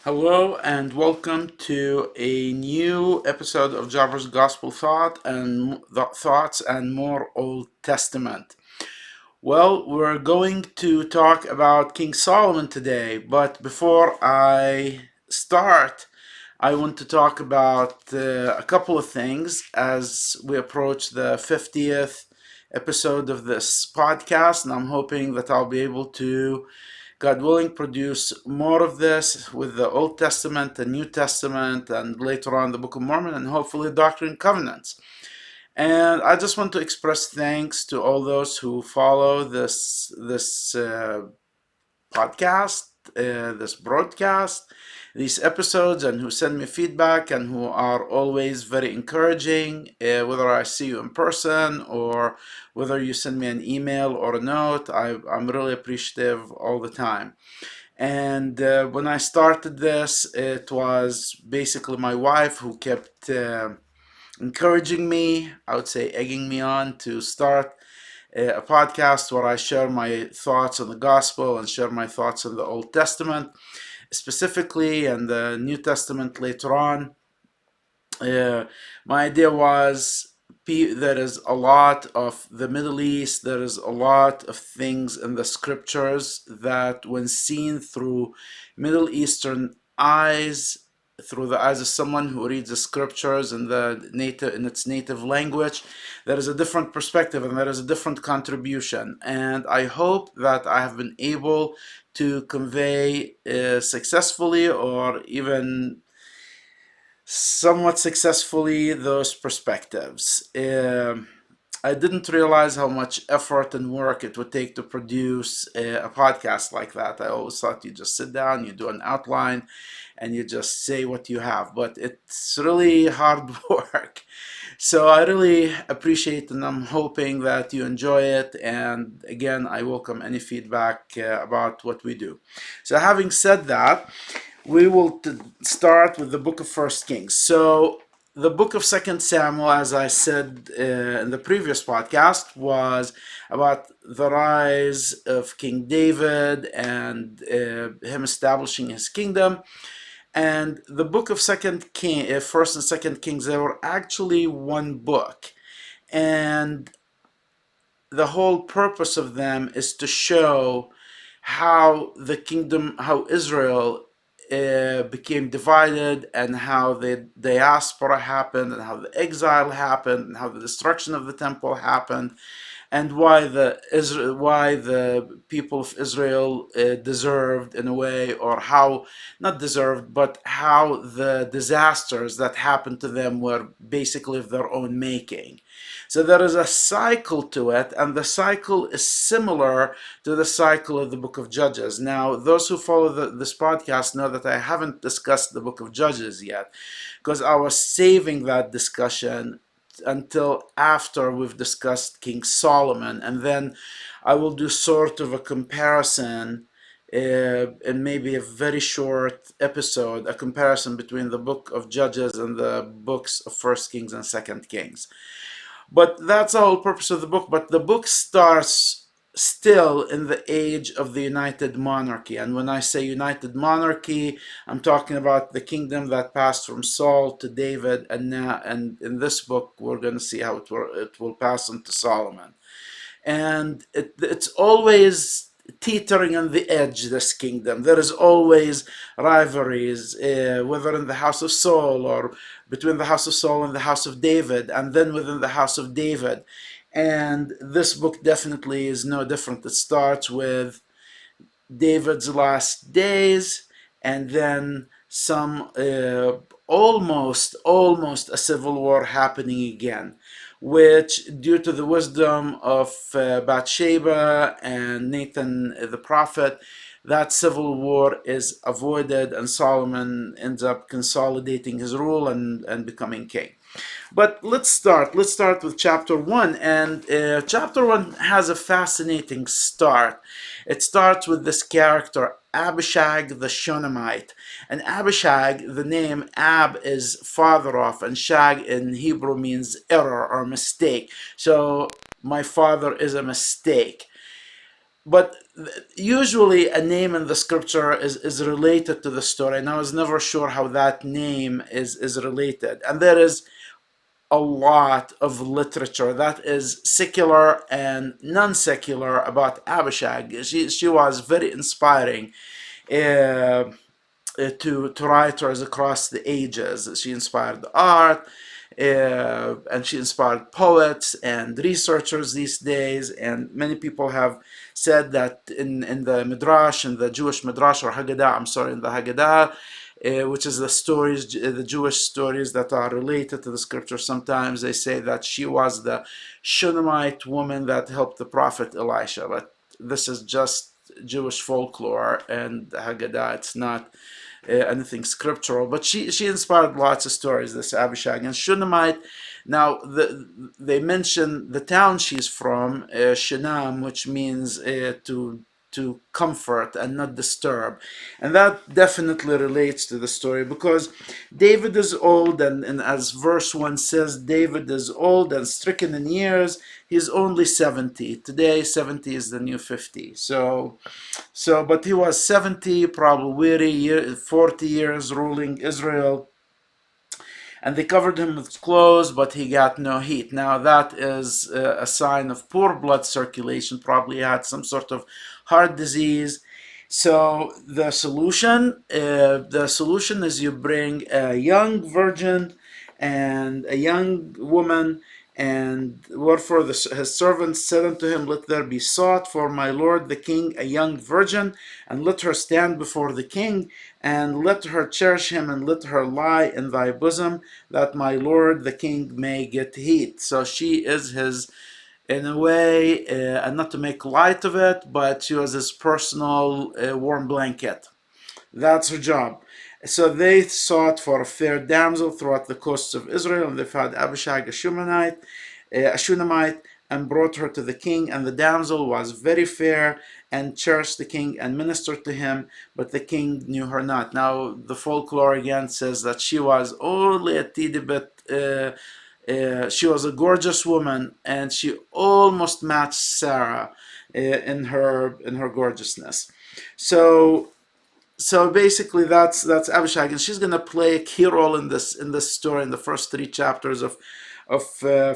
Hello and welcome to a new episode of Jabber's Gospel Thoughts and More Old Testament. Well, we're going to talk about King Solomon today, but before I start, I want to talk about a couple of things as we approach the 50th episode of this podcast, and I'm hoping that I'll be able to, God willing, produce more of this with the Old Testament, the New Testament, and later on the Book of Mormon, and hopefully Doctrine and Covenants. And I just want to express thanks to all those who follow this podcast, this broadcast, these episodes, and who send me feedback and who are always very encouraging, whether I see you in person or whether you send me an email or a note. I'm really appreciative all the time. And when I started this, it was basically my wife who kept encouraging me, I would say egging me on to start a podcast where I share my thoughts on the gospel and share my thoughts on the Old Testament specifically and the New Testament later on. My idea was there is a lot of the Middle East, there is a lot of things in the scriptures that, when seen through Middle Eastern eyes, through the eyes of someone who reads the scriptures in its native language, there is a different perspective and there is a different contribution. And I hope that I have been able to convey successfully, or even somewhat successfully, those perspectives. I didn't realize how much effort and work it would take to produce a podcast like that. I always thought you just sit down, you do an outline, and you just say what you have. But it's really hard work. So I really appreciate, and I'm hoping that you enjoy it. And again, I welcome any feedback about what we do. So having said that, we will start with the book of First Kings. So the book of Second Samuel, as I said in the previous podcast, was about the rise of King David and him establishing his kingdom. And the book of First and Second Kings, they were actually one book, and the whole purpose of them is to show how Israel became divided, and how the diaspora happened, and how the exile happened, and how the destruction of the temple happened, and why the people of Israel deserved, in a way, or how not deserved, but how the disasters that happened to them were basically of their own making. So there is a cycle to it, and the cycle is similar to the cycle of the book of Judges. Now, those who follow this podcast know that I haven't discussed the book of Judges yet, because I was saving that discussion until after we've discussed King Solomon, and then I will do sort of a comparison in maybe a very short episode, a comparison between the book of Judges and the books of First Kings and Second Kings. But that's the whole purpose of the book. But the book starts still in the age of the United Monarchy. And when I say United Monarchy, I'm talking about the kingdom that passed from Saul to David, and in this book we're going to see how it will pass into Solomon. And it's always teetering on the edge, this kingdom. There is always rivalries, whether in the house of Saul, or between the house of Saul and the house of David, and then within the house of David. And this book definitely is no different. It starts with David's last days, and then some almost a civil war happening again, which, due to the wisdom of Batsheba and Nathan the prophet, that civil war is avoided, and Solomon ends up consolidating his rule and becoming king. But let's start. Let's start with chapter 1. And chapter 1 has a fascinating start. It starts with this character, Abhishek the Shonomite. And Abhishek, the name Ab is father of, and Shag in Hebrew means error or mistake. So my father is a mistake. but usually a name in the scripture is related to the story, and I was never sure how that name is related. And there is a lot of literature that is secular and non-secular about Abishag. She was very inspiring. Uh, to writers across the ages. She inspired art, and she inspired poets and researchers these days. And many people have said that in the Midrash, in the Jewish Midrash or Haggadah, I'm sorry, in the Haggadah, which is the stories, the Jewish stories that are related to the scripture. Sometimes they say that she was the Shunammite woman that helped the prophet Elisha, but this is just Jewish folklore and Haggadah. It's not anything scriptural, but she inspired lots of stories. This Abishag and Shunammite. Now they mention the town she's from, Shinam, which means to comfort and not disturb. And that definitely relates to the story because David is old, and as verse 1 says, David is old and stricken in years. He's only 70. Today, 70 is the new 50. But he was 70, probably weary, 40 years ruling Israel, and they covered him with clothes, but he got no heat. Now that is a sign of poor blood circulation. Probably had some sort of heart disease. So the solution is you bring a young virgin and a young woman, and wherefore his servants said unto him, let there be sought for my lord the king a young virgin, and let her stand before the king, and let her cherish him, and let her lie in thy bosom, that my lord the king may get heat. So she is his, in a way, and not to make light of it, but she was his personal warm blanket. That's her job. So they sought for a fair damsel throughout the coasts of Israel, and they found Abishag, a Shunammite, and brought her to the king. And the damsel was very fair, and cherished the king, and ministered to him, but the king knew her not. Now, the folklore again says that she was only a teeny bit. She was a gorgeous woman, and she almost matched Sarah in her gorgeousness. So basically that's Abishag, and she's gonna play a key role in this story in the first 3 chapters of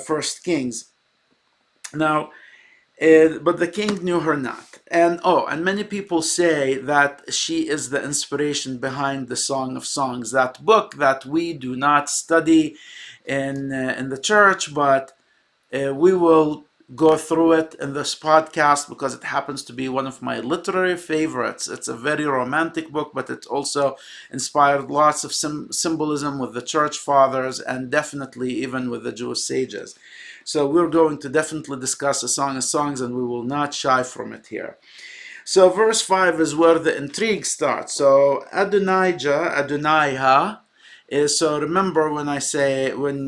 First Kings. Now, but the king knew her not, and many people say that she is the inspiration behind the Song of Songs, that book that we do not study in the church, but we will go through it in this podcast because it happens to be one of my literary favorites. It's a very romantic book, but it also inspired lots of symbolism with the church fathers and definitely even with the Jewish sages. So we're going to definitely discuss a Song of Songs, and we will not shy from it here. So verse 5 is where the intrigue starts. So Adonijah, so remember when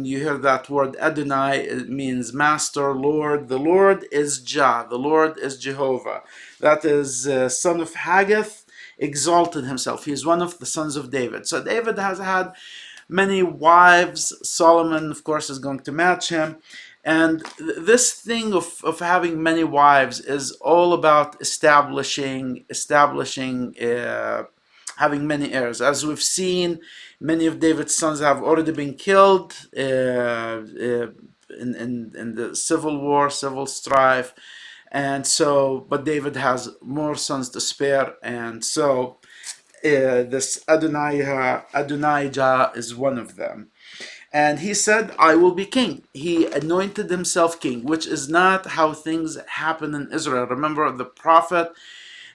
you hear that word Adonai, it means master, Lord. The Lord is Jah, the Lord is Jehovah. That is son of Haggith, exalted himself. He is one of the sons of David. So David has had many wives. Solomon, of course, is going to match him. And this thing of having many wives is all about establishing having many heirs. As we've seen, many of David's sons have already been killed in the civil war, civil strife. And so, but David has more sons to spare. And so this Adonijah is one of them. And he said, I will be king. He anointed himself king, which is not how things happen in Israel. Remember the prophet,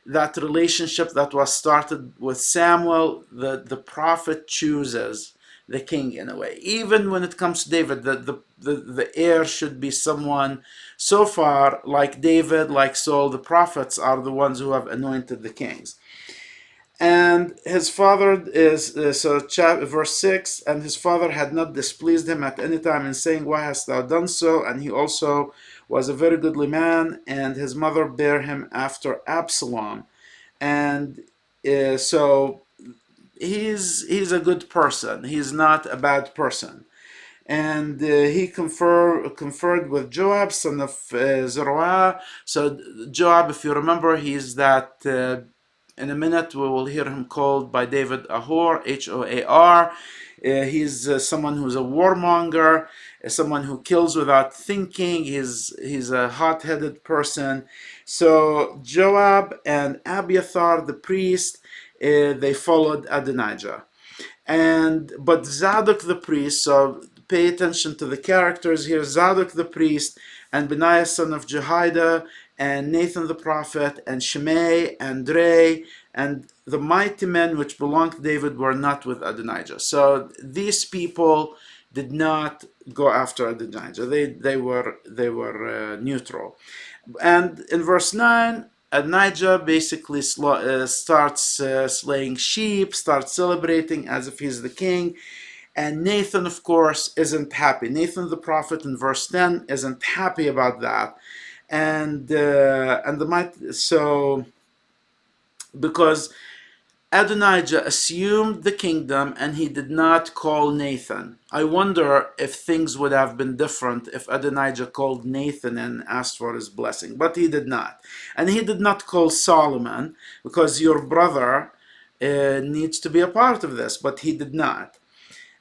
that relationship that was started with Samuel, the prophet chooses the king in a way. Even when it comes to David, the heir should be someone so far like David, like Saul. The prophets are the ones who have anointed the kings. And his father is, verse 6, and his father had not displeased him at any time in saying, why hast thou done so? And he also was a very goodly man, and his mother bare him after Absalom. And so he's a good person. He's not a bad person. and he conferred with Joab, son of Zeruiah. So Joab, if you remember, he's that. In a minute, we will hear him called by David Ahor, Hoar. He's someone who's a warmonger, someone who kills without thinking. He's a hot-headed person. So Joab and Abiathar, the priest, they followed Adonijah. But Zadok the priest, so pay attention to the characters here. Zadok the priest, and Benaiah son of Jehoiada, and Nathan the prophet, and Shimei, and Rei, and the mighty men which belonged to David were not with Adonijah. So these people did not go after Adonijah. They were neutral. And in verse 9, Adonijah basically starts slaying sheep, starts celebrating as if he's the king. And Nathan, of course, isn't happy. Nathan the prophet in verse 10 isn't happy about that. So because Adonijah assumed the kingdom and he did not call Nathan. I wonder if things would have been different if Adonijah called Nathan and asked for his blessing, but he did not. And he did not call Solomon because your brother needs to be a part of this, but he did not.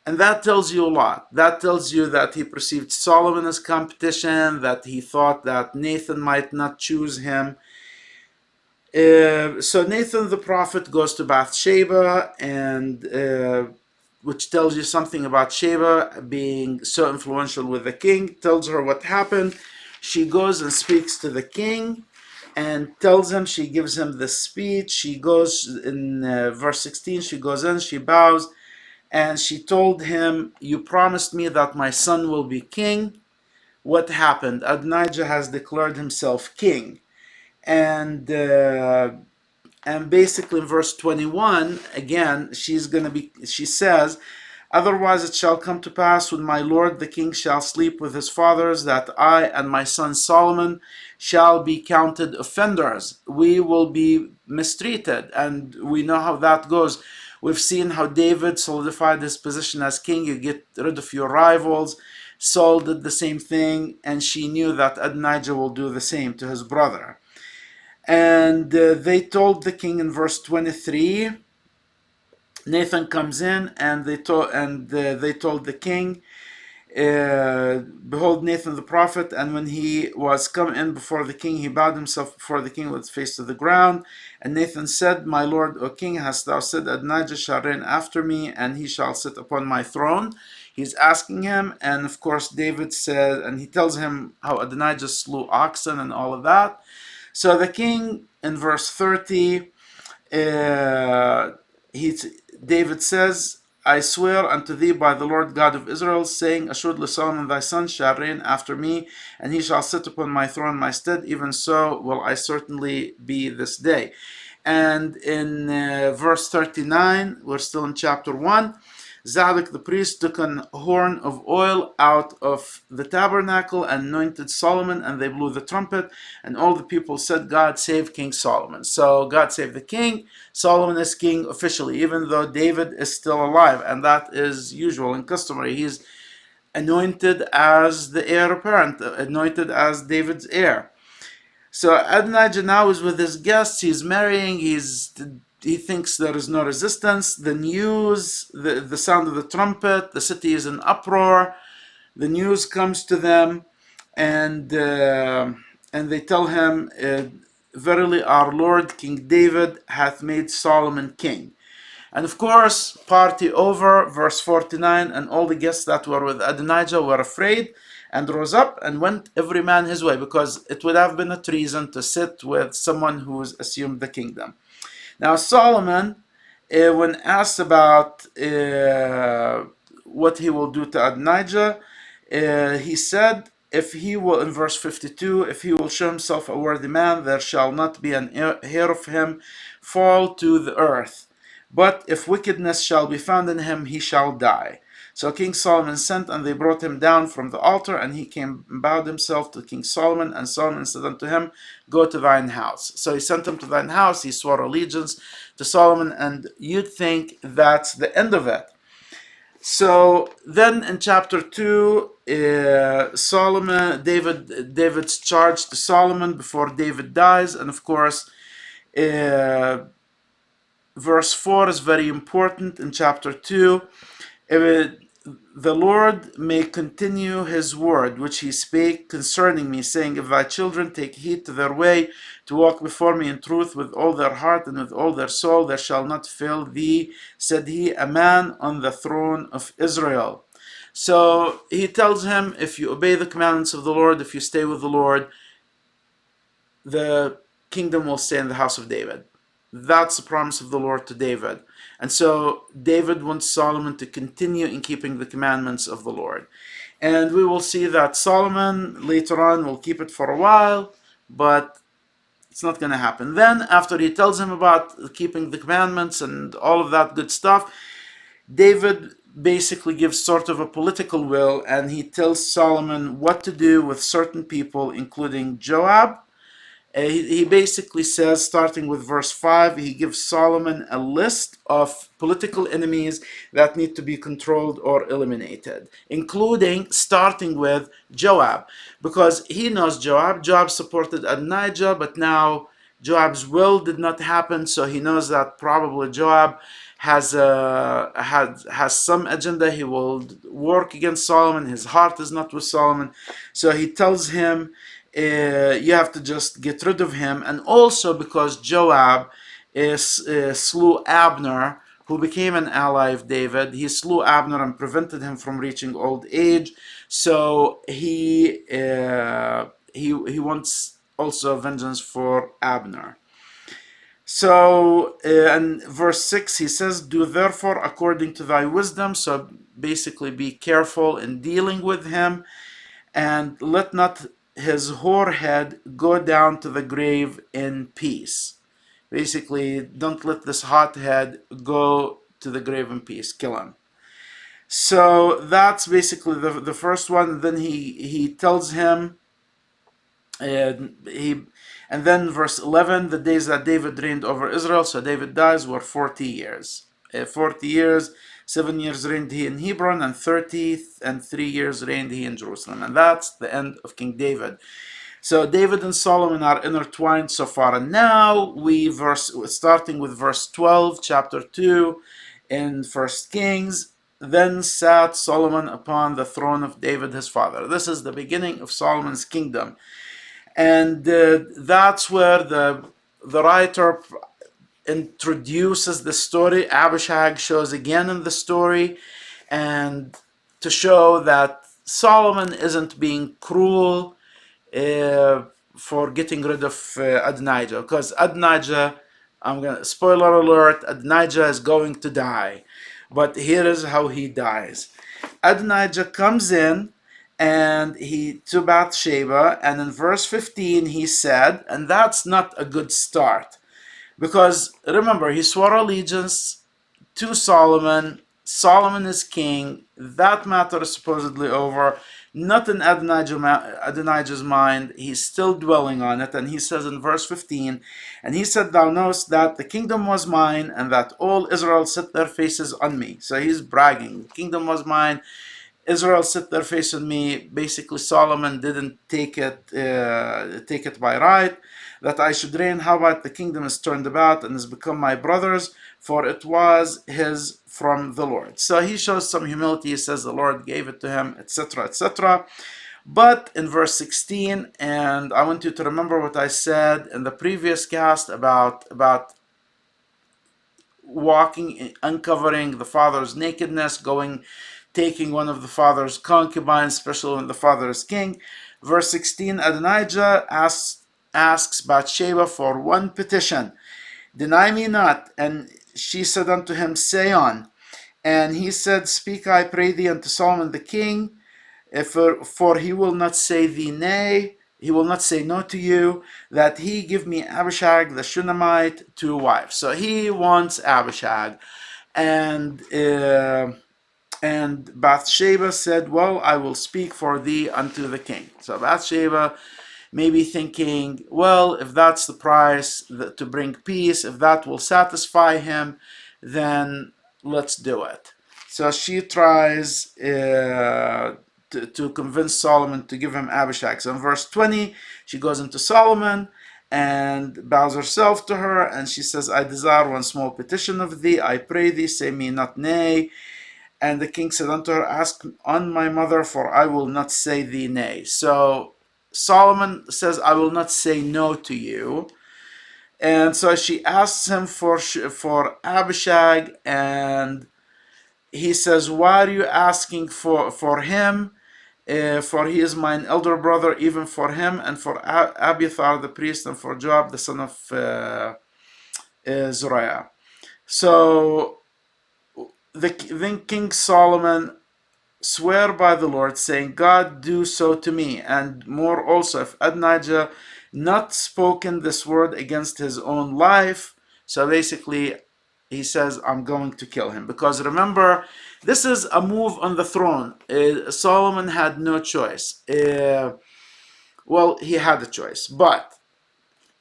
And that tells you a lot. That tells you that he perceived Solomon as competition, that he thought that Nathan might not choose him. So Nathan the prophet goes to Bathsheba, and which tells you something about Sheba being so influential with the king. Tells her what happened. She goes and speaks to the king, and tells him. She gives him the speech. She goes in verse 16. She goes in. She bows, and she told him, "You promised me that my son will be king. What happened? Adonijah has declared himself king." And basically in verse 21 again she says, "Otherwise it shall come to pass when my lord the king shall sleep with his fathers, that I and my son Solomon shall be counted offenders. We will be mistreated." And we know how that goes. We've seen how David solidified his position as king. You get rid of your rivals. Saul did the same thing, and she knew that Adonijah will do the same to his brother. And they told the king in verse 23, Nathan comes in, and they told the king, "Behold Nathan the prophet." And when he was come in before the king, he bowed himself before the king with his face to the ground. And Nathan said, "My lord, O king, hast thou said, Adonijah shall reign after me, and he shall sit upon my throne?" He's asking him, and of course David said, and he tells him how Adonijah slew oxen and all of that. So the king, in verse 30, David says, "I swear unto thee by the Lord God of Israel, saying, Assuredly Solomon thy son shall reign after me, and he shall sit upon my throne in my stead. Even so will I certainly be this day." And in verse 39, we're still in chapter 1, Zadok the priest took an horn of oil out of the tabernacle and anointed Solomon, and they blew the trumpet, and all the people said, "God save King Solomon." So God save the king. Solomon is king officially, even though David is still alive, and that is usual and customary. He's anointed as the heir apparent, anointed as David's heir. So Adonijah now is with his guests. He's marrying. He thinks there is no resistance. The news, the sound of the trumpet, the city is in uproar. The news comes to them, and they tell him, "Verily our Lord King David hath made Solomon king." And of course, party over, verse 49, and all the guests that were with Adonijah were afraid and rose up and went every man his way, because it would have been a treason to sit with someone who's assumed the kingdom. Now Solomon, when asked about what he will do to Adonijah, he said, if he will, in verse 52, "If he will show himself a worthy man, there shall not be an hair of him fall to the earth. But if wickedness shall be found in him, he shall die." So King Solomon sent, and they brought him down from the altar, and he came and bowed himself to King Solomon. And Solomon said unto him, "Go to thine house." So he sent him to thine house. He swore allegiance to Solomon, and you'd think that's the end of it. So then in chapter 2, David's charge to Solomon before David dies, and of course, uh, verse 4 is very important in chapter 2. The Lord may continue his word which he spake concerning me, saying, if thy children take heed to their way, to walk before me in truth with all their heart and with all their soul, there shall not fail thee, said he, a man on the throne of Israel. So he tells him, if you obey the commandments of the Lord, if you stay with the Lord, the kingdom will stay in the house of David. That's the promise of the Lord to David. And so David wants Solomon to continue in keeping the commandments of the Lord. And we will see that Solomon later on will keep it for a while, but it's not going to happen. Then, after he tells him about keeping the commandments and all of that good stuff, David basically gives sort of a political will, and he tells Solomon what to do with certain people, including Joab. He basically says, starting with verse 5, he gives Solomon a list of political enemies that need to be controlled or eliminated, including starting with Joab, because he knows Joab. Joab supported Adonijah, but now Joab's will did not happen, so he knows that probably Joab has some agenda. He will work against Solomon. His heart is not with Solomon, so he tells him, you have to just get rid of him. And also because Joab slew Abner, who became an ally of David. He slew Abner and prevented him from reaching old age. So he wants also vengeance for Abner. So in verse 6 he says, do therefore according to thy wisdom. So basically be careful in dealing with him, and let not his whorehead go down to the grave in peace. Basically, don't let this hothead go to the grave in peace. Kill him. So that's basically the first one. Then he tells him, and then verse 11, the days that David reigned over Israel, so David dies, were 40 years. 40 years, 7 years reigned he in Hebron, and 3 years reigned he in Jerusalem. And that's the end of King David. So David and Solomon are intertwined so far. And now starting with verse 12, chapter 2 in 1 Kings, then sat Solomon upon the throne of David his father. This is the beginning of Solomon's kingdom. And that's where the writer introduces the story. Abishag shows again in the story, and to show that Solomon isn't being cruel for getting rid of Adonijah, because Adonijah, spoiler alert, Adonijah is going to die. But here is how he dies. Adonijah comes in and he to Bathsheba, and in verse 15 he said, and that's not a good start, because remember, he swore allegiance to Solomon. Solomon is king. That matter is supposedly over. Not in Adonijah's mind. He's still dwelling on it. And he says in verse 15, and he said, thou knowest that the kingdom was mine, and that all Israel set their faces on me. So he's bragging. The kingdom was mine. Israel set their face on me. Basically, Solomon didn't take it by right, that I should reign. How about the kingdom is turned about and has become my brother's, for it was his from the Lord. So he shows some humility. He says the Lord gave it to him, etc., etc. But in verse 16, and I want you to remember what I said in the previous cast about walking, uncovering the father's nakedness, taking one of the father's concubines, especially when the father is king. Verse 16, Adonijah asks Batsheba for one petition. Deny me not. And she said unto him, say on. And he said, speak, I pray thee, unto Solomon the king, for he will not say thee nay, he will not say no to you, that he give me Abishag the Shonomite to wife. So he wants Abishag. And Bathsheba said, well, I will speak for thee unto the king. So Bathsheba may be thinking, well, if that's the price to bring peace, if that will satisfy him, then let's do it. So she tries to convince Solomon to give him Abishag. So in verse 20, she goes into Solomon and bows herself to her, and she says, I desire one small petition of thee. I pray thee, say me not nay. And the king said unto her, ask on my mother, for I will not say thee nay. So Solomon says, I will not say no to you. And so she asks him for Abishag, and he says, why are you asking for him? For he is mine elder brother, even for him, and for Abiathar the priest, and for Joab the son of Zuriah. So then King Solomon swear by the Lord, saying, God do so to me, and more also, if Adonijah not spoken this word against his own life. So basically, he says, I'm going to kill him. Because remember, this is a move on the throne. Solomon had no choice. Well, he had a choice, but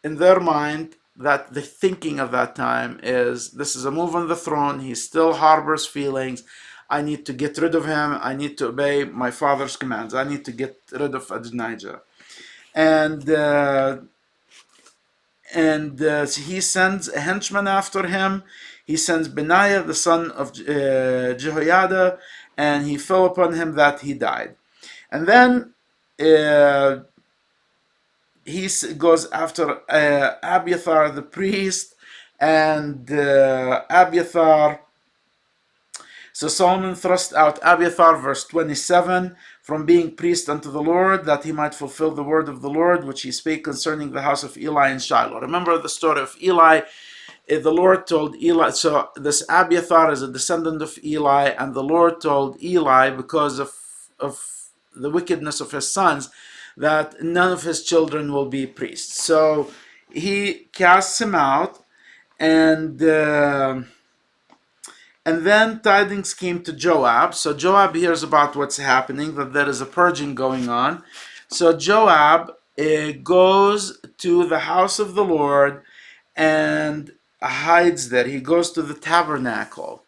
in their mind, that the thinking of that time is, this is a move on the throne. He still harbors feelings. I need to get rid of him. I need to obey my father's commands. I need to get rid of Adonijah. And he sends a henchman after him. He sends Benaiah, the son of Jehoiada, and he fell upon him that he died. And then he goes after Abiathar the priest, and Abiathar. So Solomon thrust out Abiathar, verse 27, from being priest unto the Lord, that he might fulfill the word of the Lord, which he spake concerning the house of Eli in Shiloh. Remember the story of Eli. The Lord told Eli, so this Abiathar is a descendant of Eli, and the Lord told Eli, because of the wickedness of his sons, that none of his children will be priests. So he casts him out, and then tidings came to Joab. So Joab hears about what's happening, that there is a purging going on. So Joab goes to the house of the Lord and hides there. He goes to the tabernacle,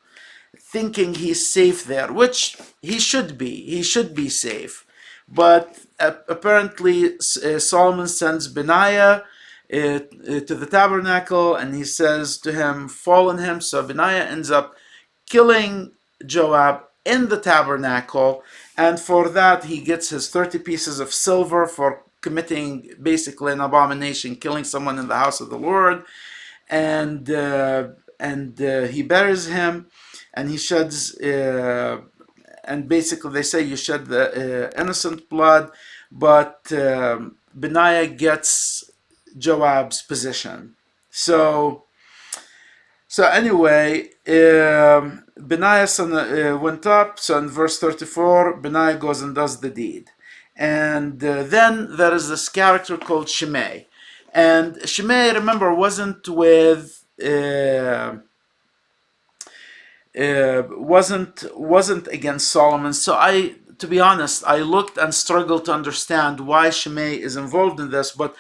thinking he's safe there, which he should be. He should be safe. But apparently Solomon sends Benaiah to the tabernacle, and he says to him, fall on him. So Benaiah ends up killing Joab in the tabernacle, and for that he gets his 30 pieces of silver for committing basically an abomination, killing someone in the house of the Lord. And he buries him, and he sheds, and basically they say you shed the innocent blood, but Benaiah gets Joab's position. So anyway, Benaiah went up. So in verse 34, Benaiah goes and does the deed. And then there is this character called Shimei. And Shimei, remember, wasn't against Solomon. So to be honest, I looked and struggled to understand why Shimei is involved in this, but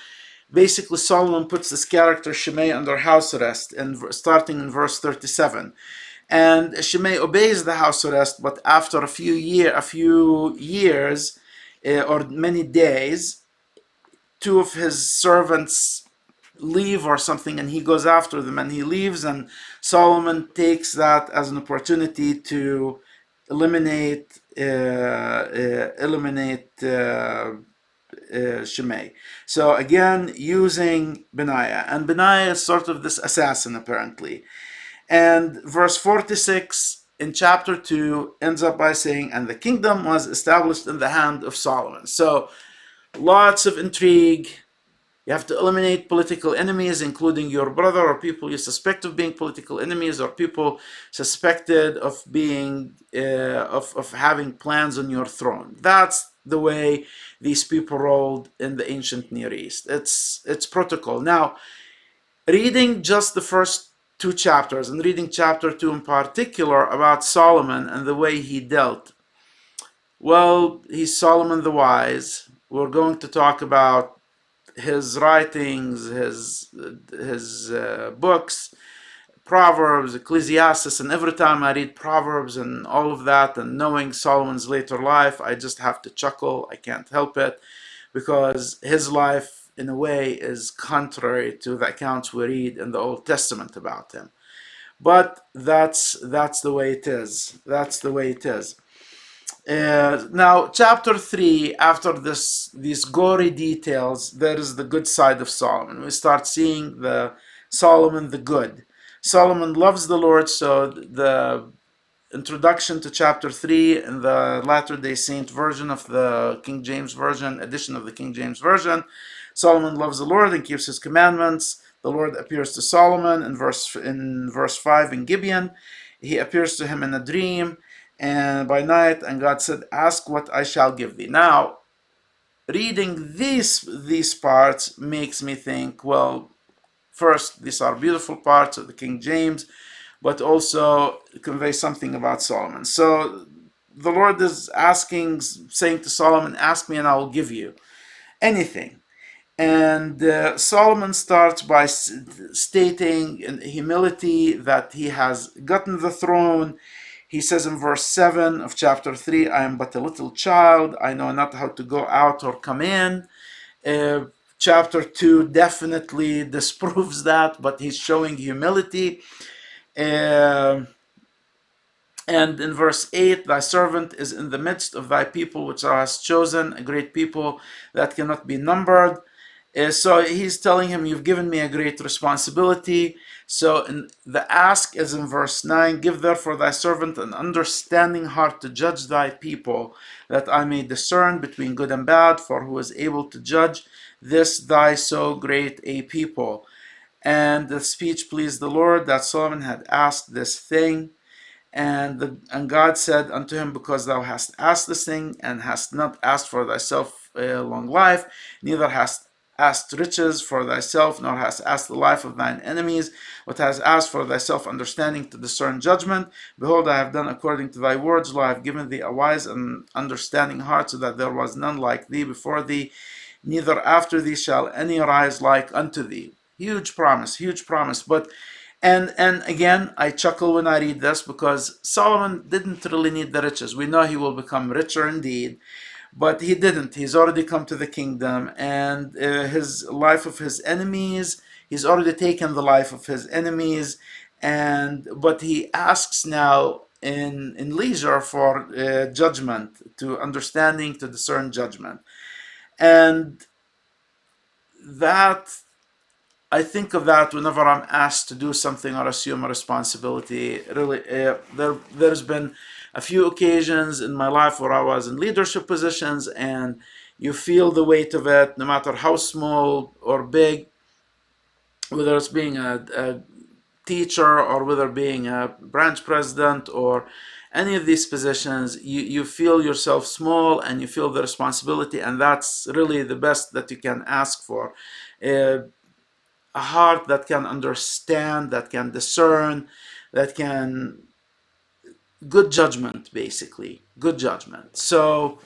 basically Solomon puts this character Shimei under house arrest, and starting in verse 37. And Shimei obeys the house arrest, but after a few years or many days, two of his servants leave or something, and he goes after them, and he leaves, and Solomon takes that as an opportunity to eliminate Shimei. So again, using Benaiah, and Benaiah is sort of this assassin apparently. And verse 46 in chapter 2 ends up by saying, and the kingdom was established in the hand of Solomon. So lots of intrigue. You have to eliminate political enemies, including your brother or people you suspect of being political enemies, or people suspected of being of having plans on your throne. That's the way these people rolled in the ancient Near East. It's protocol. Now, reading just the first two chapters, and reading chapter 2 in particular about Solomon and the way he dealt. Well, he's Solomon the Wise. We're going to talk about his writings, his books, Proverbs, Ecclesiastes, and every time I read Proverbs and all of that, and knowing Solomon's later life, I just have to chuckle. I can't help it, because his life, in a way, is contrary to the accounts we read in the Old Testament about him. But that's the way it is. That's the way it is. Now, chapter 3, after these gory details, there is the good side of Solomon. We start seeing the Solomon the good. Solomon loves the Lord, so the introduction to chapter 3 in the Latter-day Saint version of the King James Version, edition of the King James Version, Solomon loves the Lord and keeps his commandments. The Lord appears to Solomon in verse 5 in Gibeon. He appears to him in a dream and by night, and God said, "Ask what I shall give thee." Now, reading these parts makes me think, well, first, these are beautiful parts of the King James, but also convey something about Solomon. So the Lord is saying to Solomon, "Ask me and I will give you anything." And Solomon starts by stating in humility that he has gotten the throne. He says in verse 7 of chapter 3, "I am but a little child. I know not how to go out or come in." Chapter 2 definitely disproves that, but he's showing humility. And in verse 8, "Thy servant is in the midst of thy people, which thou hast chosen, a great people that cannot be numbered." So he's telling him, "You've given me a great responsibility." So the ask is in verse 9, "Give therefore thy servant an understanding heart to judge thy people, that I may discern between good and bad, for who is able to judge this thy so great a people?" And the speech pleased the Lord, that Solomon had asked this thing. And God said unto him, "Because thou hast asked this thing, and hast not asked for thyself a long life, neither hast asked riches for thyself, nor hast asked the life of thine enemies, but hast asked for thyself understanding to discern judgment. Behold, I have done according to thy words. Lo, I have given thee a wise and understanding heart, so that there was none like thee before thee, neither after thee shall any arise like unto thee." Huge promise, huge promise. But and again, I chuckle when I read this, because Solomon didn't really need the riches. We know he will become richer indeed, but he didn't. He's already come to the kingdom, and his life of his enemies, he's already taken the life of his enemies, but he asks now in leisure for judgment, to understanding, to discern judgment. And that, I think of that whenever I'm asked to do something or assume a responsibility. Really, there's been a few occasions in my life where I was in leadership positions, and you feel the weight of it, no matter how small or big, whether it's being a teacher or whether being a branch president or any of these positions. You feel yourself small and you feel the responsibility, and that's really the best that you can ask for. A heart that can understand, that can discern, that can, good judgment, basically, good judgment. So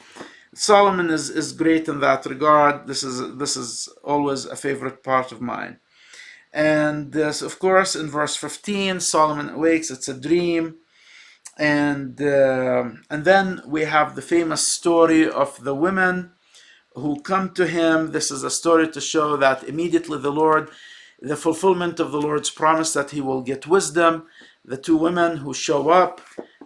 Solomon is great in that regard. This is always a favorite part of mine. And this, of course, in verse 15, Solomon awakes. It's a dream. And then we have the famous story of the women who come to him. This is a story to show that immediately the fulfillment of the Lord's promise that he will get wisdom. The two women who show up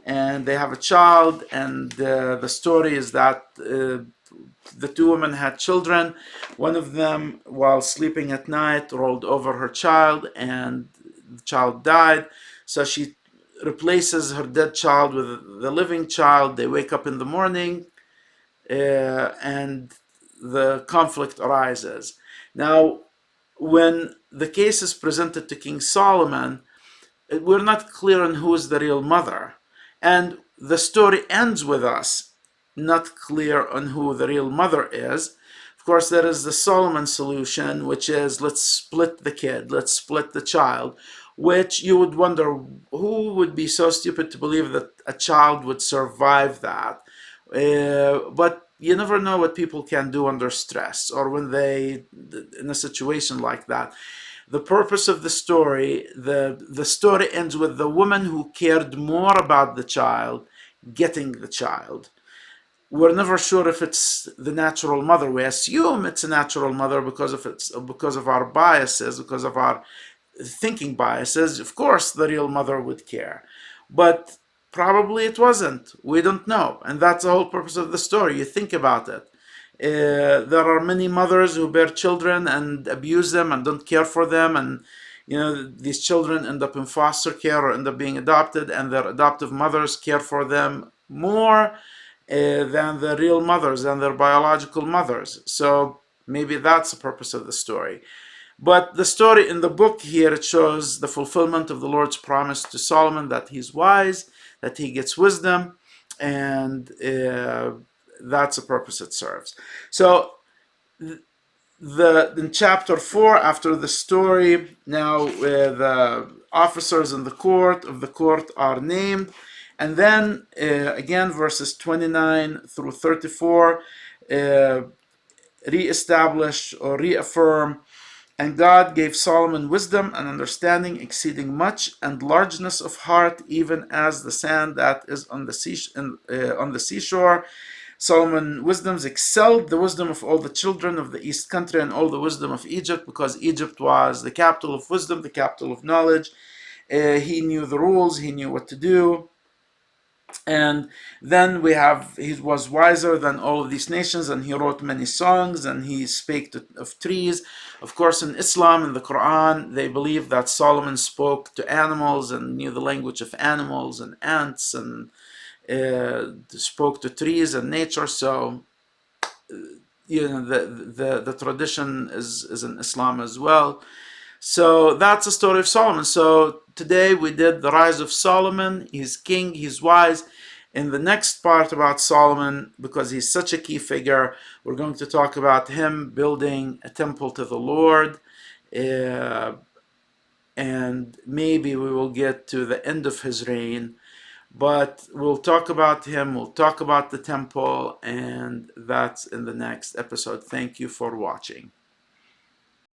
and they have a child, and the story is that the two women had children. One of them, while sleeping at night, rolled over her child, and the child died. So she replaces her dead child with the living child. They wake up in the morning, and the conflict arises. Now, when the case is presented to King Solomon, we're not clear on who is the real mother. And the story ends with us not clear on who the real mother is. Of course, there is the Solomon solution, which is, let's split the kid, let's split the child, which you would wonder, who would be so stupid to believe that a child would survive that? But you never know what people can do under stress or when in a situation like that. the purpose of the story, the story ends with the woman who cared more about the child getting the child. We're never sure if it's the natural mother. We assume it's a natural mother because of our biases, because of our thinking biases. Of course, the real mother would care, but probably it wasn't. We don't know, and that's the whole purpose of the story. You think about it. There are many mothers who bear children and abuse them and don't care for them, and these children end up in foster care or end up being adopted, and their adoptive mothers care for them more than the real mothers, than their biological mothers. So maybe that's the purpose of the story. But the story in the book here, it shows the fulfillment of the Lord's promise to Solomon that he's wise, that he gets wisdom, and that's the purpose it serves. So in chapter 4, after the story, now the officers in the court are named, and then again verses 29 through 34 reestablish or reaffirm, and God gave Solomon wisdom and understanding exceeding much, and largeness of heart, even as the sand that is on the seashore. Solomon's wisdoms excelled the wisdom of all the children of the east country and all the wisdom of Egypt, because Egypt was the capital of wisdom, the capital of knowledge. He knew the rules, he knew what to do. And then he was wiser than all of these nations, and he wrote many songs, and he spake of trees. Of course, in Islam, in the Quran, they believe that Solomon spoke to animals and knew the language of animals and ants, and spoke to trees and nature. So the tradition is in Islam as well. So that's the story of Solomon. So today we did the rise of Solomon. He's king, he's wise. In the next part about Solomon, because he's such a key figure, we're going to talk about him building a temple to the Lord. And maybe we will get to the end of his reign. But we'll talk about him, we'll talk about the temple, and that's in the next episode. Thank you for watching.